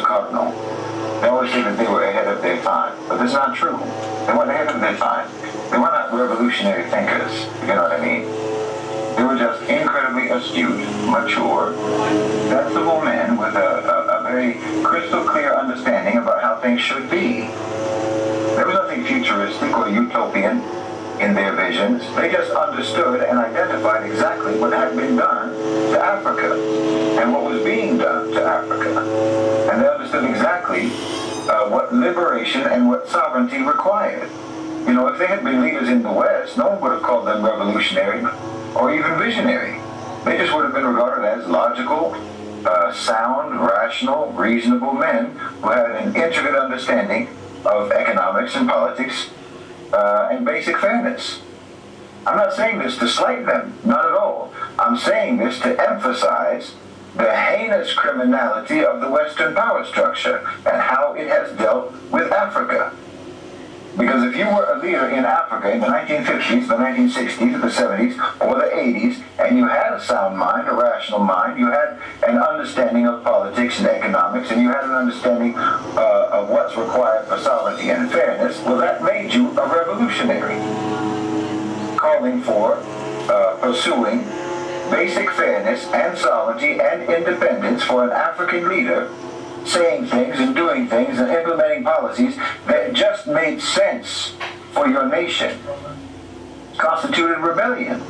a cardinal. They always say that they were ahead of their time, but that's not true. They weren't ahead of their time. They were not revolutionary thinkers, if you know what I mean. They were just incredibly astute, mature, sensible men with a very crystal clear understanding about how things should be. There was nothing futuristic or utopian in their visions. They just understood and identified exactly what had been done to Africa and what was being done to Africa. And they understood exactly what liberation and what sovereignty required. You know, if they had been leaders in the West, no one would have called them revolutionary or even visionary. They just would have been regarded as logical, sound, rational, reasonable men who had an intricate understanding of economics and politics and basic fairness. I'm not saying this to slight them, not at all. I'm saying this to emphasize the heinous criminality of the Western power structure and how it has dealt with Africa. Because if you were a leader in Africa in the 1950s, the 1960s, the 70s, or the 80s, and you had a sound mind, a rational mind, you had an understanding of politics and economics, and you had an understanding of what's required for sovereignty and fairness, well, that made you a revolutionary, calling for, pursuing basic fairness and sovereignty and independence for an African leader, saying things and doing things and implementing policies that just made sense for your nation, constituted rebellion.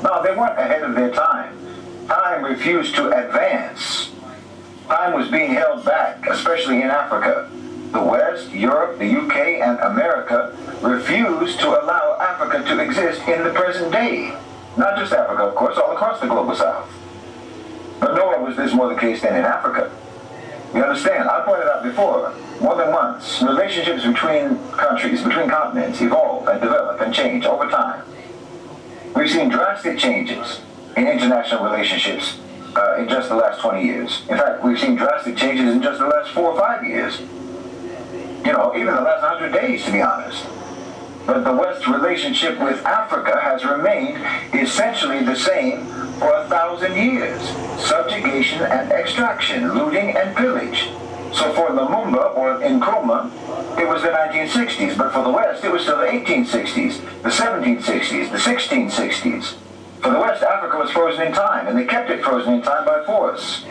No, they weren't ahead of their time. Time refused to advance. Time was being held back, especially in Africa. The West, Europe, the UK, and America refused to allow Africa to exist in the present day. Not just Africa, of course, all across the global south. But nowhere was this more the case than in Africa. You understand? I pointed out before, more than once, relationships between countries, between continents evolve and develop and change over time. We've seen drastic changes in international relationships in just the last 20 years. In fact, we've seen drastic changes in just the last 4 or 5 years. You know, even the last 100 days, to be honest. But the West's relationship with Africa has remained essentially the same for 1,000 years. Subjugation and extraction, looting and pillage. So for Lumumba or Nkrumah, it was the 1960s, but for the West, it was still the 1860s, the 1760s, the 1660s. For the West, Africa was frozen in time, and they kept it frozen in time by force.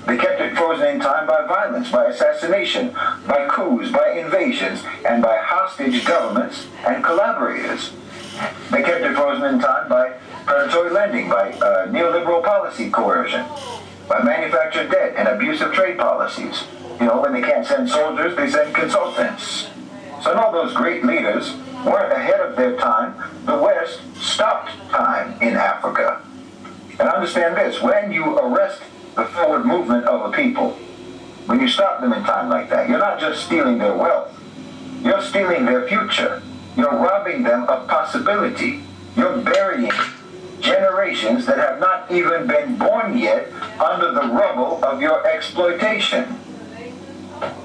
They kept it frozen in time by violence, by assassination, by coups, by invasions, and by hostage governments and collaborators. They kept it frozen in time by predatory lending, by neoliberal policy coercion, by manufactured debt and abusive trade policies. You know, when they can't send soldiers, they send consultants. So all those great leaders weren't ahead of their time. The West stopped time in Africa. And understand this, when you arrest the forward movement of a people, when you stop them in time like that, you're not just stealing their wealth, you're stealing their future. You're robbing them of possibility. You're burying generations that have not even been born yet under the rubble of your exploitation.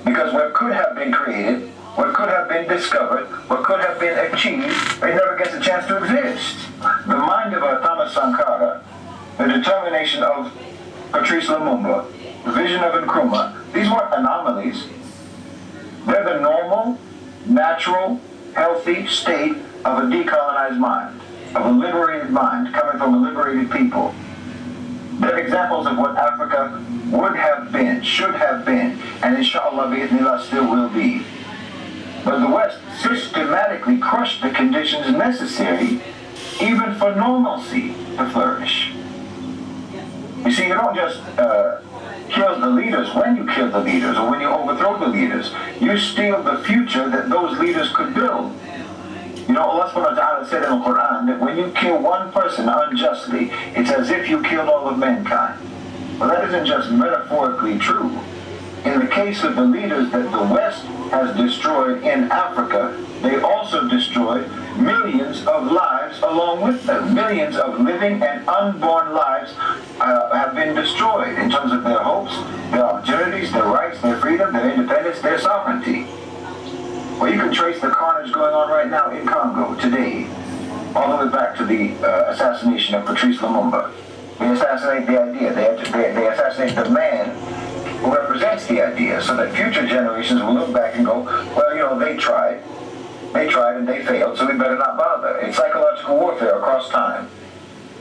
Because what could have been created, what could have been discovered, what could have been achieved, it never gets a chance to exist. The mind of Thomas Sankara, the determination of Patrice Lumumba, the vision of Nkrumah, these weren't anomalies. They're the normal, natural, healthy state of a decolonized mind, of a liberated mind coming from a liberated people. They're examples of what Africa would have been, should have been, and inshallah, bi'idhnillah, still will be. But the West systematically crushed the conditions necessary even for normalcy to flourish. You see, you don't just kill the leaders when you kill the leaders or when you overthrow the leaders. You steal the future that those leaders could build. You know, Allah subhanahu wa ta'ala said in the Quran that when you kill one person unjustly, it's as if you killed all of mankind. Well, that isn't just metaphorically true. In the case of the leaders that the West has destroyed in Africa, they also destroyed millions of lives along with them. Millions of living and unborn lives have been destroyed in terms of their hopes, their opportunities, their rights, their freedom, their independence, their sovereignty. Well, you can trace the carnage going on right now in Congo today, all the way back to the assassination of Patrice Lumumba. They assassinate the idea, they assassinate the man who represents the idea, so that future generations will look back and go, well, they tried and they failed, so we better not bother. It's psychological warfare across time.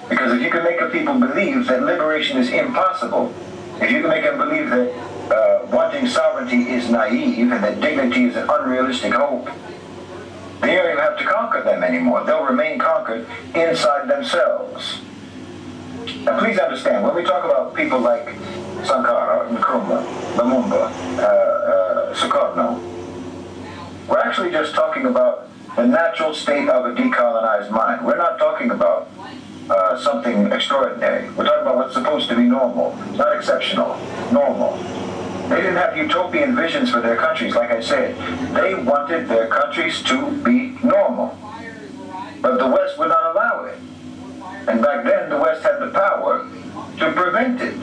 Because if you can make a people believe that liberation is impossible, if you can make them believe that wanting sovereignty is naive and that dignity is an unrealistic hope, then you don't even have to conquer them anymore. They'll remain conquered inside themselves. Now please understand, when we talk about people like Sankara, Nkrumah, Lumumba, Sukarno, we're actually just talking about the natural state of a decolonized mind. We're not talking about something extraordinary. We're talking about what's supposed to be normal, not exceptional, normal. They didn't have utopian visions for their countries, like I said. They wanted their countries to be normal. But the West would not allow it. And back then, the West had the power to prevent it.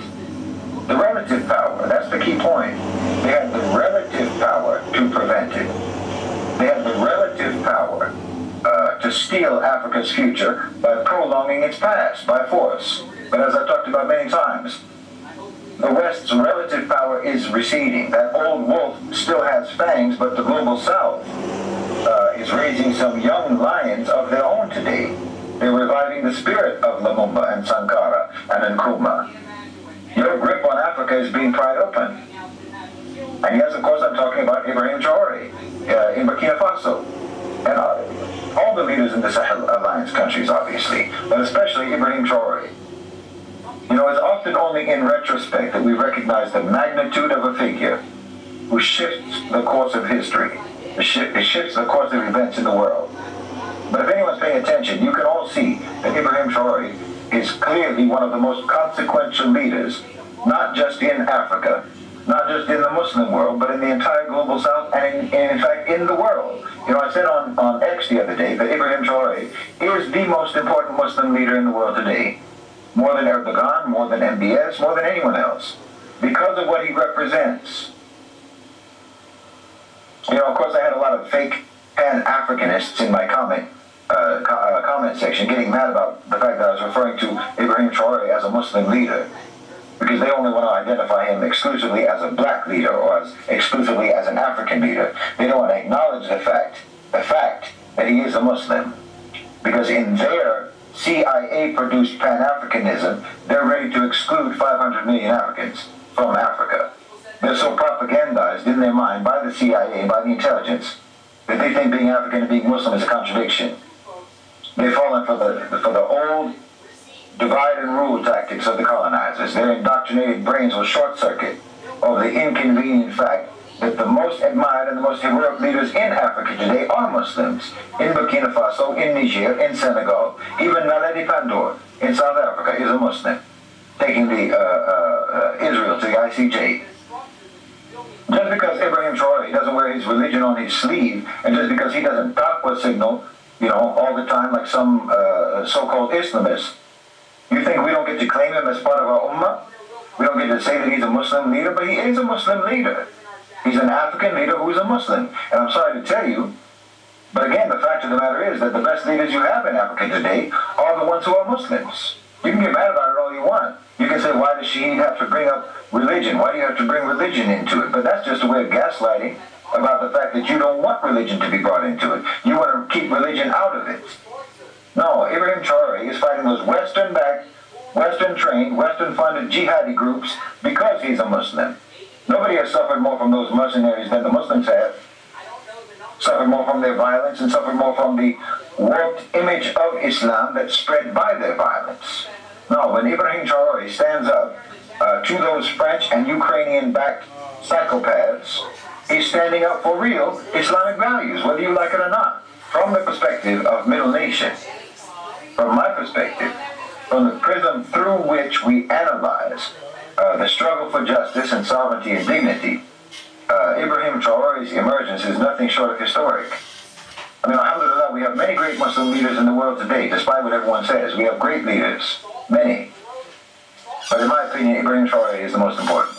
The relative power, that's the key point. They had the relative power to prevent it. They had the relative power to steal Africa's future by prolonging its past by force. But as I've talked about many times, the West's relative power is receding. That old wolf still has fangs, but the global South is raising some young lions of their own today. They're reviving the spirit of Lumumba and Sankara and Nkrumah. Your grip on Africa is being pried open. And yes, of course, I'm talking about Ibrahim Traore in Burkina Faso. And all the leaders in the Sahel Alliance countries, obviously, but especially Ibrahim Traore. It's often only in retrospect that we recognize the magnitude of a figure who shifts the course of history. It shifts the course of events in the world. But if anyone's paying attention, you can all see that Ibrahim Traore is clearly one of the most consequential leaders, not just in Africa, not just in the Muslim world, but in the entire global South and in fact in the world. I said on X the other day that Ibrahim Traore is the most important Muslim leader in the world today, more than Erdogan, more than MBS, more than anyone else, because of what he represents. Of course, I had a lot of fake Pan-Africanists in my comment section getting mad about the fact that I was referring to Ibrahim Traore as a Muslim leader, because they only want to identify him exclusively as a black leader or exclusively as an African leader. They don't want to acknowledge the fact that he is a Muslim, because in their CIA-produced Pan-Africanism, they're ready to exclude 500 million Africans from Africa. They're so propagandized in their mind by the CIA, by the intelligence, that they think being African and being Muslim is a contradiction. They've fallen for the old divide and rule tactics of the colonizers. Their indoctrinated brains will short circuit over the inconvenient fact that the most admired and the most heroic leaders in Africa today are Muslims. In Burkina Faso, in Niger, in Senegal, even Naledi Pandor in South Africa is a Muslim, taking the Israel to the ICJ. Just because Ibrahim Traore doesn't wear his religion on his sleeve, and just because he doesn't Taqwa signal, all the time like some so-called Islamists, you think we don't get to claim him as part of our ummah? We don't get to say that he's a Muslim leader, but he is a Muslim leader. He's an African leader who is a Muslim. And I'm sorry to tell you, but again, the fact of the matter is that the best leaders you have in Africa today are the ones who are Muslims. You can get mad about it all you want. You can say, why does she have to bring up religion? Why do you have to bring religion into it? But that's just a way of gaslighting about the fact that you don't want religion to be brought into it. You want to keep religion out of it. No, Ibrahim Traore is fighting those Western-backed, Western-trained, Western-funded jihadi groups because he's a Muslim. Nobody has suffered more from those mercenaries than the Muslims have. Suffered more from their violence and suffered more from the warped image of Islam that's spread by their violence. No, when Ibrahim Traore stands up to those French and Ukrainian-backed psychopaths, he's standing up for real Islamic values, whether you like it or not. From the perspective of middle nation, from my perspective, from the prism through which we analyze the struggle for justice and sovereignty and dignity, Ibrahim Traore's emergence is nothing short of historic. I mean, alhamdulillah, we have many great Muslim leaders in the world today, despite what everyone says. We have great leaders, many. But in my opinion, Ibrahim Traore is the most important.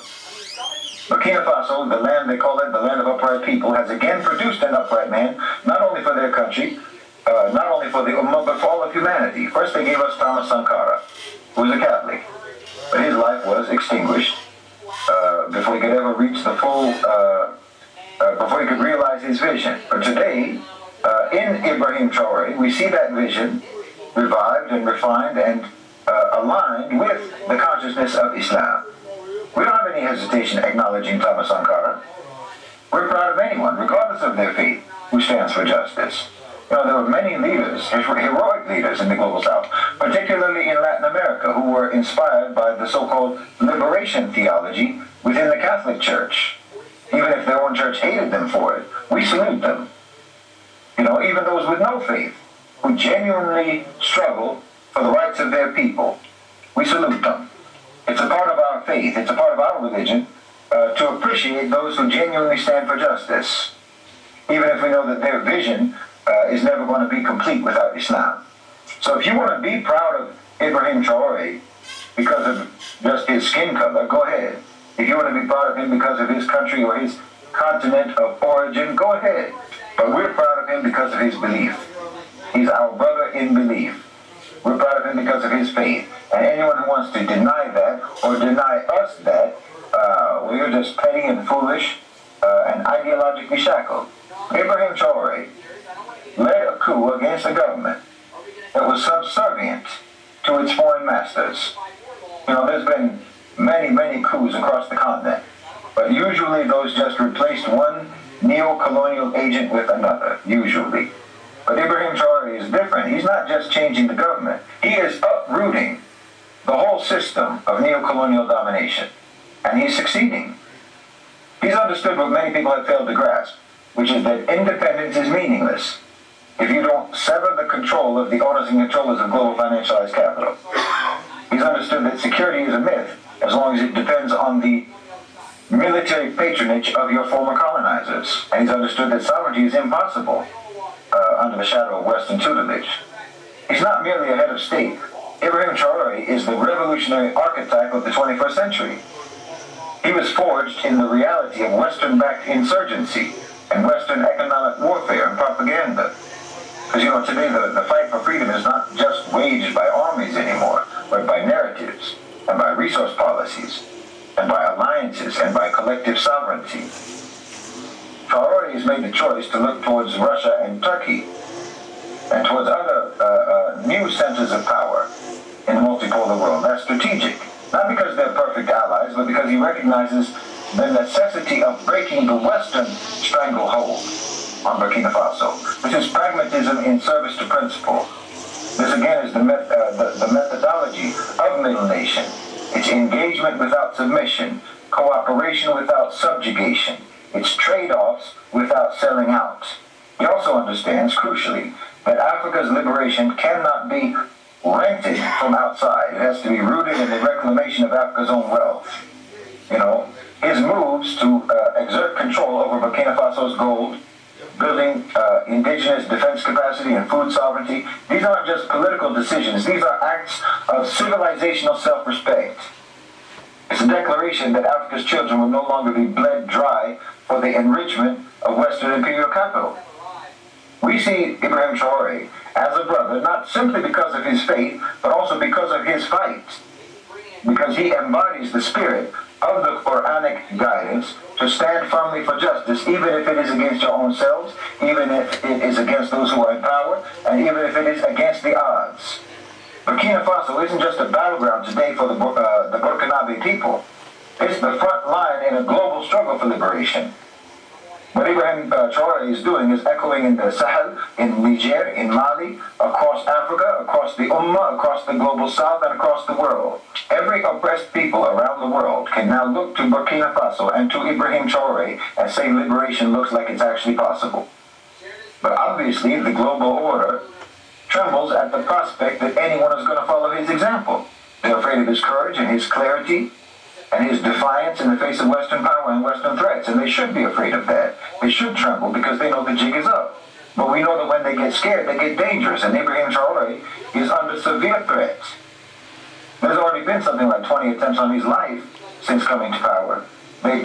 Burkina Faso, the land they call it, the land of upright people, has again produced an upright man, not only for their country, not only for the Ummah, but for all of humanity. First they gave us Thomas Sankara, who was a Catholic, but his life was extinguished. before he could ever reach the full, before he could realize his vision. But today, in Ibrahim Traore, we see that vision revived and refined and aligned with the consciousness of Islam. We don't have any hesitation acknowledging Thomas Sankara. We're proud of anyone, regardless of their faith, who stands for justice. You know, there were many leaders, heroic leaders in the Global South, particularly in Latin America, who were inspired by the so-called liberation theology within the Catholic Church. Even if their own church hated them for it, we salute them. You know, even those with no faith, who genuinely struggle for the rights of their people, we salute them. It's a part of our faith, it's a part of our religion, to appreciate those who genuinely stand for justice, even if we know that their vision is never going to be complete without Islam. So if you want to be proud of Ibrahim Traore because of just his skin color, go ahead. If you want to be proud of him because of his country or his continent of origin, go ahead. But we're proud of him because of his belief. He's our brother in belief. We're proud of him because of his faith. And anyone who wants to deny that or deny us that, well, you're just petty and foolish and ideologically shackled. Ibrahim Traore led a coup against a government that was subservient to its foreign masters. You know, there's been many, many coups across the continent, but usually those just replaced one neo-colonial agent with another, usually. But Ibrahim Traore is different. He's not just changing the government. He is uprooting the whole system of neo-colonial domination, and he's succeeding. He's understood what many people have failed to grasp, which is that independence is meaningless if you don't sever the control of the owners and controllers of global financialized capital. He's understood that security is a myth as long as it depends on the military patronage of your former colonizers. And he's understood that sovereignty is impossible under the shadow of Western tutelage. He's not merely a head of state. Ibrahim Traore is the revolutionary archetype of the 21st century. He was forged in the reality of Western-backed insurgency and Western economic warfare and propaganda. Because, you know, today the fight for freedom is not just waged by armies anymore, but by narratives and by resource policies and by alliances and by collective sovereignty. Traore has made the choice to look towards Russia and Turkey and towards other new centers of power in the multipolar world. That's strategic. Not because they're perfect allies, but because he recognizes the necessity of breaking the Western stranglehold on Burkina Faso. This is pragmatism in service to principle. This again is the methodology of Middle Nation. It's engagement without submission, cooperation without subjugation. It's trade-offs without selling out. He also understands, crucially, that Africa's liberation cannot be rented from outside. It has to be rooted in the reclamation of Africa's own wealth. You know, his moves to exert control over Burkina Faso's gold, building indigenous defense capacity and food sovereignty, these aren't just political decisions. These are acts of civilizational self-respect. It's a declaration that Africa's children will no longer be bled dry for the enrichment of Western imperial capital. We see Ibrahim Traore as a brother, not simply because of his faith, but also because of his fight. Because he embodies the spirit of the Quranic guidance to stand firmly for justice, even if it is against your own selves, even if it is against those who are in power, and even if it is against the odds. Burkina Faso isn't just a battleground today for the Burkinabe people. It's the front line in a global struggle for liberation. What Ibrahim Traore is doing is echoing in the Sahel, in Niger, in Mali, across Africa, across the Ummah, across the global south, and across the world. Every oppressed people around the world can now look to Burkina Faso and to Ibrahim Traore and say liberation looks like it's actually possible. But obviously, the global order trembles at the prospect that anyone is going to follow his example. They're afraid of his courage and his clarity and his defiance in the face of Western power and Western threats. And they should be afraid of that. They should tremble because they know the jig is up. But we know that when they get scared, they get dangerous. And Ibrahim Traore is under severe threat. There's already been something like 20 attempts on his life since coming to power. They've